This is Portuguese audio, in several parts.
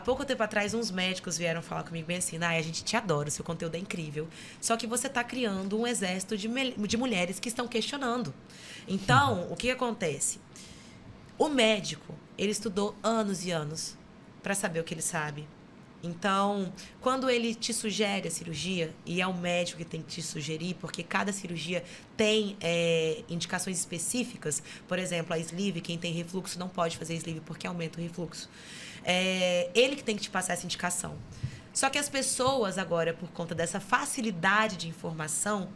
pouco tempo atrás, uns médicos vieram falar comigo bem assim, Nay, a gente te adora, o seu conteúdo é incrível. Só que você está criando um exército de mulheres que estão questionando. Então, o que acontece? O médico, ele estudou anos e anos para saber o que ele sabe. Então, quando ele te sugere a cirurgia, e é o médico que tem que te sugerir, porque cada cirurgia tem indicações específicas. Por exemplo, a sleeve, quem tem refluxo não pode fazer sleeve porque aumenta o refluxo. Ele que tem que te passar essa indicação. Só que as pessoas agora, por conta dessa facilidade de informação,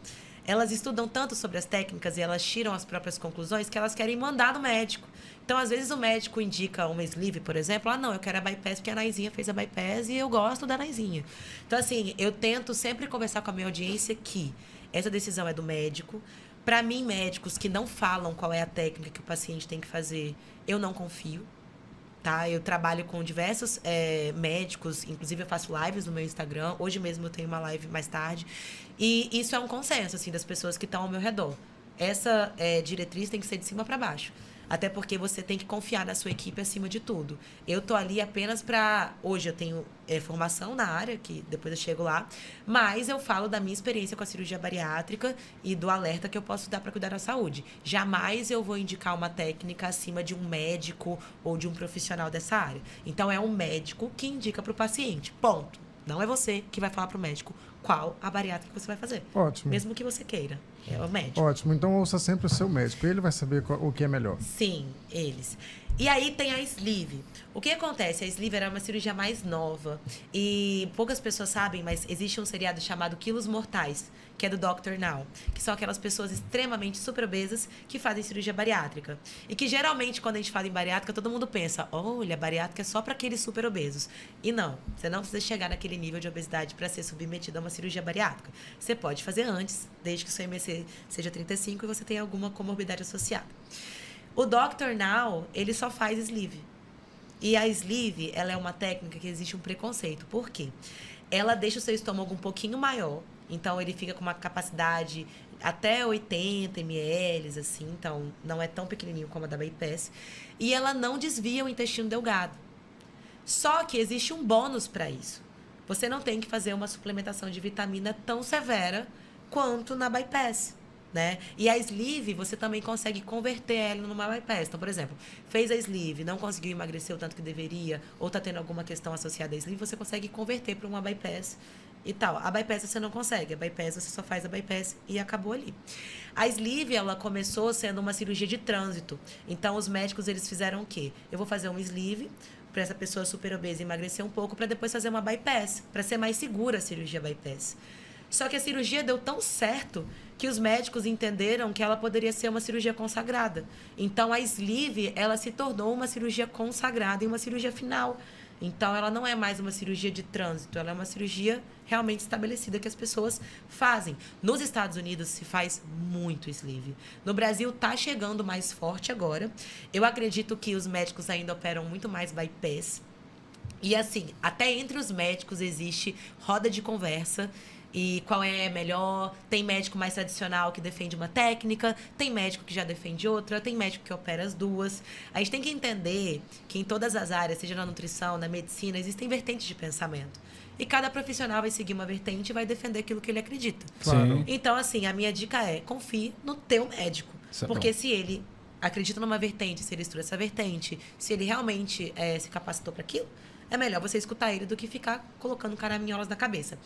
elas estudam tanto sobre as técnicas e elas tiram as próprias conclusões que elas querem mandar no médico. Então, às vezes, o médico indica uma sleeve, por exemplo. Ah, não, eu quero a bypass porque a Naizinha fez a bypass e eu gosto da Naizinha. Então, assim, eu tento sempre conversar com a minha audiência que essa decisão é do médico. Para mim, médicos que não falam qual é a técnica que o paciente tem que fazer, eu não confio. Tá? Eu trabalho com diversos médicos, inclusive eu faço lives no meu Instagram. Hoje mesmo eu tenho uma live mais tarde. E isso é um consenso, assim, das pessoas que estão ao meu redor. Essa diretriz tem que ser de cima para baixo. Até porque você tem que confiar na sua equipe acima de tudo. Eu tô ali apenas para... Hoje eu tenho formação na área, que depois eu chego lá, mas eu falo da minha experiência com a cirurgia bariátrica e do alerta que eu posso dar para cuidar da saúde. Jamais eu vou indicar uma técnica acima de um médico ou de um profissional dessa área. Então, é um médico que indica para o paciente. Ponto. Não é você que vai falar para o médico qual a bariátrica que você vai fazer. Ótimo. Mesmo que você queira. É o médico. Ótimo. Então, ouça sempre o seu médico. Ele vai saber o que é melhor. Sim, eles. E aí tem a sleeve. O que acontece? A sleeve era uma cirurgia mais nova. E poucas pessoas sabem, mas existe um seriado chamado Quilos Mortais, que é do Dr. Now. Que são aquelas pessoas extremamente super obesas que fazem cirurgia bariátrica. E que geralmente, quando a gente fala em bariátrica, todo mundo pensa, olha, bariátrica é só para aqueles super obesos. E não, você não precisa chegar naquele nível de obesidade para ser submetido a uma cirurgia bariátrica. Você pode fazer antes, desde que o seu IMC seja 35 e você tenha alguma comorbidade associada. O Dr. Now, ele só faz sleeve. E a sleeve, ela é uma técnica que existe um preconceito. Por quê? Ela deixa o seu estômago um pouquinho maior. Então, ele fica com uma capacidade até 80 ml, assim. Então, não é tão pequenininho como a da bypass. E ela não desvia o intestino delgado. Só que existe um bônus para isso. Você não tem que fazer uma suplementação de vitamina tão severa quanto na bypass. Né? E a sleeve, você também consegue converter ela numa bypass. Então, por exemplo, fez a sleeve, não conseguiu emagrecer o tanto que deveria, ou está tendo alguma questão associada à sleeve, você consegue converter para uma bypass e tal. A bypass você não consegue. A bypass, você só faz a bypass e acabou ali. A sleeve, ela começou sendo uma cirurgia de trânsito. Então, os médicos, eles fizeram o quê? Eu vou fazer uma sleeve para essa pessoa super obesa emagrecer um pouco, para depois fazer uma bypass, para ser mais segura a cirurgia bypass. Só que a cirurgia deu tão certo que os médicos entenderam que ela poderia ser uma cirurgia consagrada. Então, a sleeve, ela se tornou uma cirurgia consagrada e uma cirurgia final. Então, ela não é mais uma cirurgia de trânsito, ela é uma cirurgia realmente estabelecida que as pessoas fazem. Nos Estados Unidos se faz muito sleeve. No Brasil está chegando mais forte agora. Eu acredito que os médicos ainda operam muito mais bypass. E assim, até entre os médicos existe roda de conversa. E qual é melhor? Tem médico mais tradicional que defende uma técnica, tem médico que já defende outra, tem médico que opera as duas. A gente tem que entender que em todas as áreas, seja na nutrição, na medicina, existem vertentes de pensamento. E cada profissional vai seguir uma vertente e vai defender aquilo que ele acredita. Sim. Então, assim, a minha dica é, confie no teu médico. Porque se ele acredita numa vertente, se ele estuda essa vertente, se ele realmente se capacitou para aquilo, é melhor você escutar ele do que ficar colocando caraminholas na cabeça.